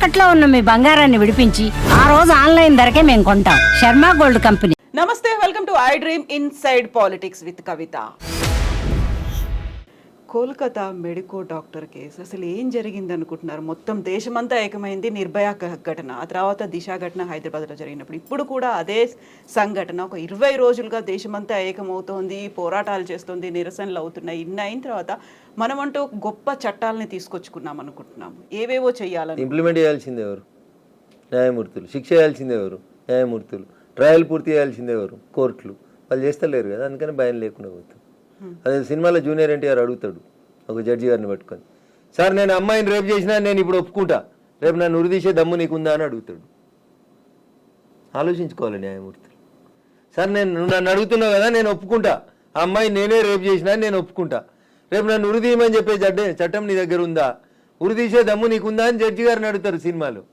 తాకట్లో ఉన్న మీ బంగారాన్ని విడిపించి ఆ రోజు ఆన్లైన్ ధరకే మేము కొంటాం. Sharma gold company. నమస్తే, welcome to I dream inside politics with Kavitha. Kolkata medico doctor case అసలు ఏం జరిగింది అనుకుంటున్నారు? మొత్తం దేశమంతా ఏకమైంది. నిర్భయ ఘటన, ఆ తర్వాత దిశ ఘటన హైదరాబాద్లో జరిగినప్పుడు ఇప్పుడు కూడా అదే సంఘటన ఒక 20 రోజులుగా దేశమంతా ఏకమవుతోంది, పోరాటాలు చేస్తుంది, నిరసనలు అవుతున్నాయి. ఇన్ని అయిన తర్వాత మనమంటూ గొప్ప చట్టాలని తీసుకొచ్చుకున్నాం అనుకుంటున్నాము. ఏవేవో చేయాలని ఇంప్లిమెంట్ చేయాల్సిందే ఎవరు? న్యాయమూర్తులు. శిక్ష చేయాల్సిందే ఎవరు? న్యాయమూర్తులు. ట్రయల్ పూర్తి చేయాల్సిందే ఎవరు? కోర్టులు. వాళ్ళు చేస్తలేరు కదా, అందుకని భయం లేకుండా పోతుంది. అదే సినిమాలో జూనియర్ ఎన్టీఆర్ అడుగుతాడు ఒక జడ్జి గారిని పట్టుకొని, సార్ నేను అమ్మాయిని రేపు చేసినా నేను ఇప్పుడు ఒప్పుకుంటా, రేపు నన్ను ఉరిదీసే దమ్ము నీకుందా అని అడుగుతాడు. ఆలోచించుకోవాలి న్యాయమూర్తులు. సార్ నువ్వు నన్ను అడుగుతున్నావు కదా, నేను ఒప్పుకుంటా, ఆ అమ్మాయి నేనే రేపు చేసినా నేను ఒప్పుకుంటా, రేపు నన్ను ఉరిదీయమని చెప్పే చట్టం నీ దగ్గర ఉందా, ఉరిదీసే దమ్ము నీకుందా అని జడ్జి గారిని అడుగుతారు సినిమాలో.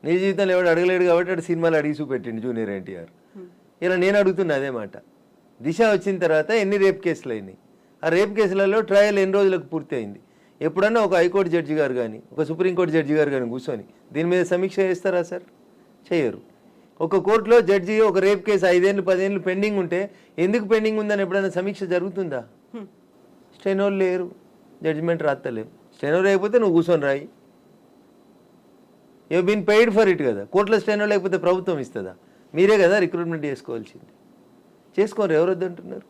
నీ జీవితంలో ఎవడు అడగలేడు కాబట్టి అటు సినిమాలో అడిగి చూపెట్టిండు జూనియర్ ఎన్టీఆర్. ఇలా నేను అడుగుతున్నా అదే మాట. దిశ వచ్చిన తర్వాత ఎన్ని రేప్ కేసులు అయినాయి? ఆ రేప్ కేసులలో ట్రయల్ ఎన్ని రోజులకు పూర్తి అయింది? ఎప్పుడన్నా ఒక హైకోర్టు జడ్జి గారు కానీ ఒక సుప్రీంకోర్టు జడ్జి గారు కానీ కూర్చొని దీని మీద సమీక్ష చేస్తారా సార్? చేయరు. ఒక కోర్టులో జడ్జి ఒక రేప్ కేసు 5 ఏళ్ళు 10 ఏళ్ళు పెండింగ్ ఉంటే ఎందుకు పెండింగ్ ఉందని ఎప్పుడైనా సమీక్ష జరుగుతుందా? స్టెనోలు లేరు, జడ్జిమెంట్ రాస్తలేవు. స్టెనో లేకపోతే నువ్వు కూర్చొని రాయి. You been paid for it కదా. కోర్టులో స్టెనో లేకపోతే ప్రభుత్వం ఇస్తుందా? మీరే కదా రిక్రూట్మెంట్ చేసుకోవాల్సింది. చేసుకోరు, ఎవరు వద్దంటున్నారు?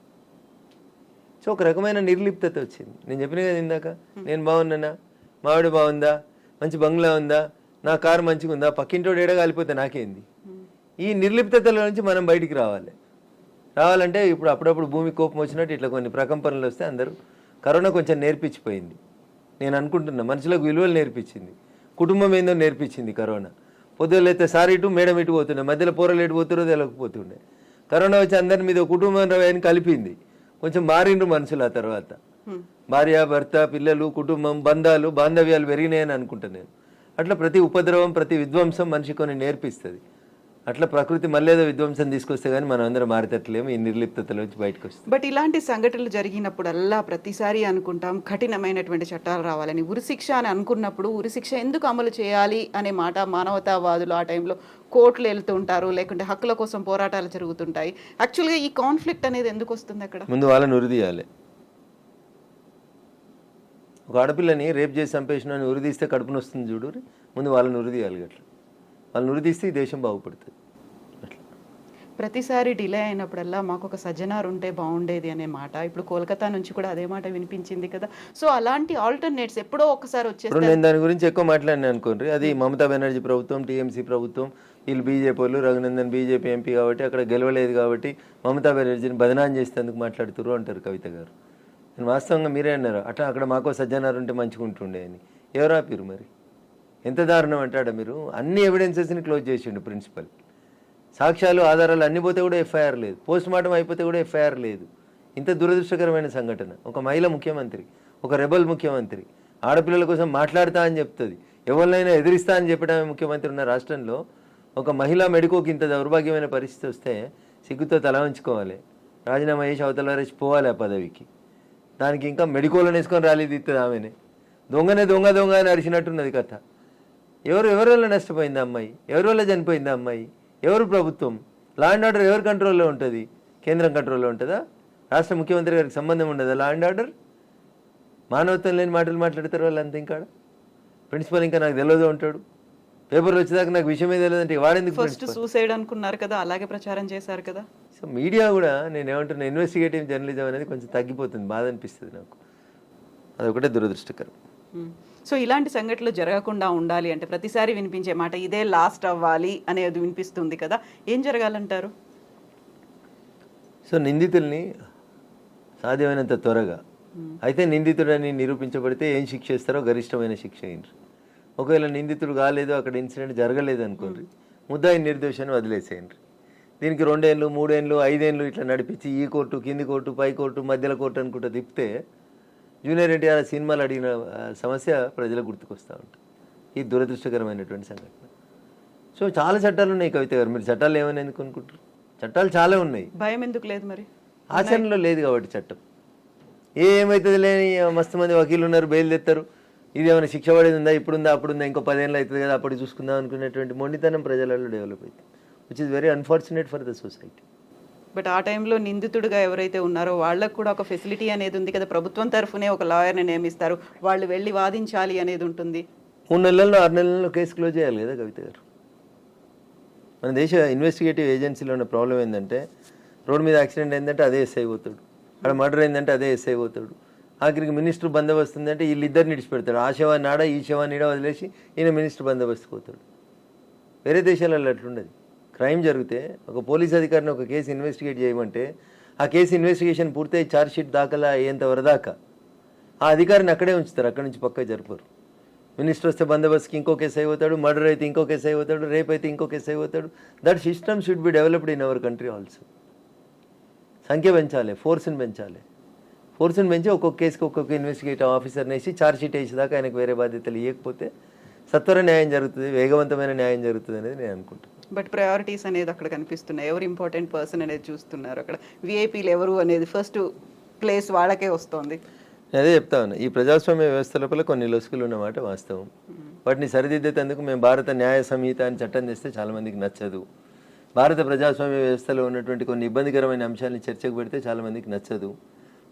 సో ఒక రకమైన నిర్లిప్తత వచ్చింది. నేను చెప్పిన కదా ఇందాక, నేను బాగున్నానా, మావిడ బాగుందా, మంచి బంగ్లా ఉందా, నా కారు మంచిగా ఉందా, పక్కింటోడు ఏడగాలిపోతే నాకేంది? ఈ నిర్లిప్తతల నుంచి మనం బయటికి రావాలంటే ఇప్పుడు అప్పుడప్పుడు భూమి కోపం వచ్చినట్టు ఇట్లా కొన్ని ప్రకంపనలు వస్తే అందరూ కరోనా కొంచెం నేర్పించిపోయింది. నేను అనుకుంటున్నా మనుషులకు విలువలు నేర్పించింది, కుటుంబం ఏందో నేర్పించింది కరోనా. పొద్దులు అయితే సార్ ఇటు మేడం ఇటు పోతుండే, మధ్యలో పోరలు ఎటు పోతురో తెలియకపోతుండే. కరోనా వచ్చి అందరి మీద కుటుంబం అని కలిపింది. కొంచెం మారిండ్రు మనుషులు. ఆ తర్వాత భార్య భర్త పిల్లలు కుటుంబం బాంధవ్యాలు పెరిగినాయని అనుకుంటా నేను. అట్లా ప్రతి ఉపద్రవం ప్రతి విధ్వంసం మనిషి కొన్ని నేర్పిస్తుంది. అట్లా ప్రకృతి మళ్ళేదో విధ్వంసం తీసుకొస్తే కానీ మనం అందరం మారేటట్లేము, ఈ నిర్లిప్తతలోంచి బయటకు వస్తాం. బట్ ఇలాంటి సంఘటనలు జరిగినప్పుడల్లా ప్రతిసారి అనుకుంటాం కఠినమైనటువంటి చట్టాలు రావాలని. ఉరిశిక్ష అని అనుకున్నప్పుడు ఉరిశిక్ష ఎందుకు అమలు చేయాలి అనే మాట మానవతావాదులు ఆ టైంలో కోర్టులు వెళ్తూ ఉంటారు, లేకుంటే హక్కుల కోసం పోరాటాలు జరుగుతుంటాయి. యాక్చువల్గా ఈ కాన్ఫ్లిక్ట్ అనేది ఎందుకు వస్తుంది? అక్కడ ముందు వాళ్ళని ఉరిదీయాలి. ఒక ఆడపిల్లని రేప్ చేసి చంపేసిన ఉరిదీస్తే కడుపుని వస్తుంది చూడు, ముందు వాళ్ళని ఉరిదీయాలి. అట్లా వాళ్ళని ఉరిదీస్తే ఈ దేశం బాగుపడుతుంది. అట్లా ప్రతిసారి డిలే అయినప్పుడల్లా మాకు ఒక సజ్జనార్ ఉంటే బాగుండేది అనే మాట ఇప్పుడు కోల్కతా నుంచి కూడా అదే మాట వినిపించింది కదా. సో అలాంటి ఆల్టర్నేట్స్ ఎప్పుడో ఒకసారి వచ్చేసి నేను దాని గురించి ఎక్కువ మాట్లాడినా అనుకోండి. అది మమతా బెనర్జీ ప్రభుత్వం, టీఎంసీ ప్రభుత్వం, వీళ్ళు బీజేపీ వాళ్ళు, రఘునందన్ బీజేపీ ఎంపీ కాబట్టి అక్కడ గెలవలేదు కాబట్టి మమతా బెనర్జీని బదనాం చేసేందుకు మాట్లాడుతురు అంటారు కవిత గారు. నేను వాస్తవంగా మీరే అన్నారు అట్లా అక్కడ మాకో సజ్జనారు ఉంటే మంచిగా ఉంటుండే అని. ఎవరు ఆపిరు మరి? ఎంత దారుణం అంటాడా మీరు? అన్ని ఎవిడెన్సెస్ని క్లోజ్ చేసిండు ప్రిన్సిపల్. సాక్ష్యాలు ఆధారాలు అన్ని పోతే కూడా ఎఫ్ఐఆర్ లేదు, పోస్ట్ మార్టం అయిపోతే కూడా ఎఫ్ఐఆర్ లేదు. ఇంత దురదృష్టకరమైన సంఘటన. ఒక మహిళ ముఖ్యమంత్రి, ఒక రెబల్ ముఖ్యమంత్రి, ఆడపిల్లల కోసం మాట్లాడతా అని చెప్తుంది, ఎవరినైనా ఎదిరిస్తా అని చెప్పడమే ముఖ్యమంత్రి ఉన్న రాష్ట్రంలో ఒక మహిళా మెడికోకి ఇంత దౌర్భాగ్యమైన పరిస్థితి వస్తే సిగ్గుతో తల ఉంచుకోవాలి, రాజీనామా చేసి అవతల వారేసి పోవాలి ఆ పదవికి. దానికి ఇంకా మెడికోలను వేసుకొని రాలేదు ఇస్తుంది ఆమెనే. దొంగ అని అరిచినట్టున్నది కథ. ఎవరి వల్ల నష్టపోయింది అమ్మాయి? ఎవరి వల్ల చనిపోయింది అమ్మాయి? ఎవరు ప్రభుత్వం? లా అండ్ ఆర్డర్ ఎవరి కంట్రోల్లో ఉంటుంది? కేంద్రం కంట్రోల్లో ఉంటుందా? రాష్ట్ర ముఖ్యమంత్రి గారికి సంబంధం ఉండదా లా అండ్ ఆర్డర్? మానవత్వం లేని మాటలు మాట్లాడతారు వాళ్ళు అంతే. ఇంకా ప్రిన్సిపల్ ఇంకా నాకు తెలియదు ఉంటాడు, పేపర్లు వచ్చేదాకా నాకు విషయమే తెలియదు అంటే వాడేందుకు? ఫస్ట్ సూసైడ్ అనుకున్నారు కదా, అలాగే ప్రచారం చేశారు కదా. సో మీడియా కూడా నేను ఏమంటున్నా, ఇన్వెస్టిగేటివ్ జర్నలిజం అనేది కొంచెం తగ్గిపోతుంది, బాధ అనిపిస్తుంది నాకు. అదొకటే దురదృష్టకరం. సో ఇలాంటి సంఘటనలు జరగకుండా ఉండాలి అంటే ప్రతిసారి వినిపించే మాట ఇదే లాస్ట్ అవ్వాలి అనేది వినిపిస్తుంది కదా, ఏం జరగాలంటారు? సో నిందితుల్ని సాధ్యమైనంత త్వరగా, అయితే నిందితుడని నిరూపించబడితే ఏం శిక్ష ఇస్తారో గరిష్టమైన శిక్ష అయింది. ఒకవేళ నిందితుడు కాలేదు, అక్కడ ఇన్సిడెంట్ జరగలేదు అనుకోండి, ముద్దాయి నిర్దోషాన్ని వదిలేసేయండి. దీనికి 2 ఏళ్ళు 3 ఏళ్ళు 5 ఏళ్ళు ఇట్లా నడిపించి ఈ కోర్టు కింది కోర్టు పై కోర్టు మధ్యలో కోర్టు అనుకుంటా తిప్పితే జూనియర్ ఎన్టీఆర్ సినిమాలు అడిగిన సమస్య ప్రజలకు గుర్తుకొస్తూ ఉంటుంది. ఈ దురదృష్టకరమైనటువంటి సంఘటన. సో చాలా చట్టాలు ఉన్నాయి కవిత గారు, మీరు చట్టాలు ఏమని ఎందుకు అనుకుంటారు? చట్టాలు చాలా ఉన్నాయి, భయం ఎందుకు లేదు మరి? ఆచరణలో లేదు కాబట్టి చట్టం. ఏమవుతుంది లేని మస్తు మంది వకీలు ఉన్నారు, బెయిల్ తెస్తారు, ఇది ఏమైనా శిక్ష పడేది ఉందా, ఇప్పుడుందా అప్పుడుందా, ఇంకో 10 ఏళ్ళు అవుతుంది కదా అప్పుడు చూసుకుందాం అనుకునేటువంటి మొండితనం ప్రజలలో డెవలప్ అవుతుంది, which is very unfortunate for the society. But ఆ టైంలో నిందితుడిగా ఎవరైతే ఉన్నారో వాళ్ళకు కూడా ఒక ఫెసిలిటీ అనేది ఉంది కదా, ప్రభుత్వం తరఫునే ఒక లాయర్ని నియమిస్తారు, వాళ్ళు వెళ్ళి వాదించాలి అనేది ఉంటుంది. 3 నెలల్లో 6 నెలల్లో కేసు క్లోజ్ చేయాలి కదా కవిత గారు. మన దేశ ఇన్వెస్టిగేటివ్ ఏజెన్సీలో ఉన్న ప్రాబ్లం ఏంటంటే, రోడ్ మీద యాక్సిడెంట్ అయిందంటే అదే ఎస్ఐ పోతాడు, అక్కడ మర్డర్ అయిందంటే అదే ఎస్ఐ పోతాడు, ఆఖరికి మినిస్టర్ బందోబస్తు ఉందంటే వీళ్ళిద్దరిని విడిచిపెడతాడు, ఆ శవాన్ని ఆడ ఈ శవాన్ని ఈడ వదిలేసి ఈయన మినిస్టర్ బందోబస్తు పోతాడు. వేరే దేశాలలో అట్లుండదు. క్రైమ్ జరిగితే ఒక పోలీస్ అధికారిని ఒక కేసు ఇన్వెస్టిగేట్ చేయమంటే ఆ కేసు ఇన్వెస్టిగేషన్ పూర్తయి ఛార్జ్ షీట్ దాఖలా అయ్యేంత వరదాకా ఆ అధికారిని అక్కడే ఉంచుతారు, అక్కడి నుంచి పక్క జరపరు. మినిస్టర్ వస్తే బందోబస్తుకి ఇంకో కేసు అయిపోతాడు, మర్డర్ అయితే ఇంకో కేసు అయిపోతాడు, రేప్ అయితే ఇంకో కేసు అయిపోతాడు. That system should be developed in our country also. సంఖ్య పెంచాలి, ఫోర్స్ని పెంచాలి. ఫోర్స్ని పెంచి ఒక్కొక్క కేసుకి ఒక్కొక్క ఇన్వెస్టిగేటివ్ ఆఫీసర్ని వేసి ఛార్జ్ షీట్ వేసేదాకా ఆయనకు వేరే బాధ్యతలు ఇవ్వకపోతే సత్వర న్యాయం జరుగుతుంది, వేగవంతమైన న్యాయం జరుగుతుంది అనేది నేను అనుకుంటున్నాను. బట్ ప్రయారిటీస్ అనేది అక్కడ కనిపిస్తున్నాయి, ఎవరు ఇంపార్టెంట్ పర్సన్ అనేది చూస్తున్నారు, అక్కడ విఐపీలు ఎవరు అనేది ఫస్ట్ ప్లేస్ వాళ్ళకే వస్తుంది. అదే చెప్తా ఉన్నా, ఈ ప్రజాస్వామ్య వ్యవస్థ లోపల కొన్ని లొసుకులు ఉన్నమాట వాస్తవం. వాటిని సరిదిద్దేందుకు మేము భారత న్యాయ సంహిత అని చట్టం తెస్తే చాలామందికి నచ్చదు. భారత ప్రజాస్వామ్య వ్యవస్థలో ఉన్నటువంటి కొన్ని ఇబ్బందికరమైన అంశాలను చర్చకు పెడితే చాలామందికి నచ్చదు.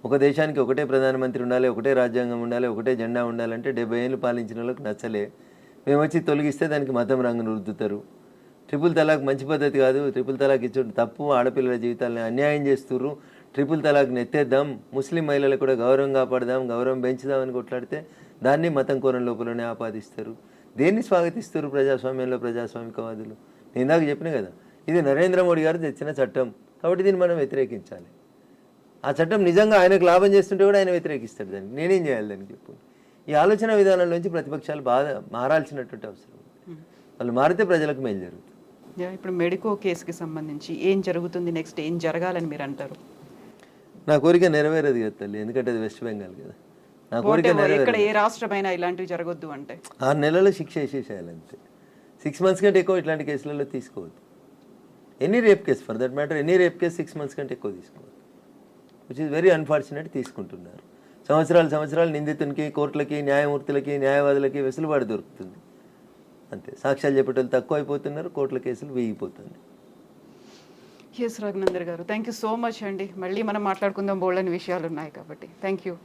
ఒక దేశానికి ఒకటే ప్రధానమంత్రి ఉండాలి, ఒకటే రాజ్యాంగం ఉండాలి, ఒకటే జెండా ఉండాలంటే 70 ఏళ్ళు పాలించిన వాళ్ళకి నచ్చలే. మేము వచ్చి తొలగిస్తే దానికి మతం రంగును రుద్దుతారు. ట్రిపుల్ తలాక్ మంచి పద్ధతి కాదు, ట్రిపుల్ తలాక్ ఇచ్చడం తప్పు, ఆడపిల్లల జీవితాలను అన్యాయం చేస్తుర్రు, ట్రిపుల్ తలాక్ని ఎత్తేద్దాం, ముస్లిం మహిళలకు కూడా గౌరవం కాపాడదాం, గౌరవం పెంచుదామని కొట్లాడితే దాన్ని మతం కోరం లోపలనే ఆపాదిస్తారు. దేన్ని స్వాగతిస్తారు ప్రజాస్వామ్యంలో ప్రజాస్వామికవాదులు? నేను ఇందాక చెప్పిన కదా, ఇది నరేంద్ర మోడీ గారు తెచ్చిన చట్టం కాబట్టి దీన్ని మనం వ్యతిరేకించాలి. ఆ చట్టం నిజంగా ఆయనకు లాభం చేస్తుంటే కూడా ఆయన వ్యతిరేకిస్తాడు, దానికి నేనేం చేయాలి దానికి చెప్పు. ఈ ఆలోచన విధానంలోంచి ప్రతిపక్షాలు బాగా మారాల్సినటువంటి అవసరం ఉంది. వాళ్ళు మారితే ప్రజలకు మేలు జరుగుతుంది. ఇప్పుడు మెడికో కేసుకి సంబంధించి ఏం జరుగుతుంది, నెక్స్ట్ ఏం జరగాలని మీరు అంటారు? నా కోరిక నెరవేరదు కదా తల్లి, ఎందుకంటే అది వెస్ట్ బెంగాల్ కదా. నా కోరిక ఇక్కడ ఏ రాష్ట్రమైనా ఇలాంటివి జరగొద్దు అంటే 6 నెలల్లో శిక్ష వేసేసేయాలి అంతే. 6 months కంటే ఎక్కువ ఇట్లాంటి కేసులలో తీసుకోవద్దు. Any rape case for that matter, any rape case 6 months కంటే ఎక్కువ తీసుకోవద్దు, విచ్ ఈస్ వెరీ అన్ఫార్చునేట్. తీసుకుంటున్నారు సంవత్సరాలు నిందితునికి, కోర్టులకి, న్యాయమూర్తులకి, న్యాయవాదులకి వెసులుబాటు దొరుకుతుంది అంతే. సాక్ష్యాలు చెప్పేటోళ్ళు తక్కువ అయిపోతున్నారు, కోర్టుల కేసులు వేగిపోతుంది. ఎస్ రఘునందర్ గారు, థ్యాంక్ యూ సో మచ్ అండి. మళ్ళీ మనం మాట్లాడుకుందాం, బోల్డని విషయాలు ఉన్నాయి కాబట్టి. Thank you.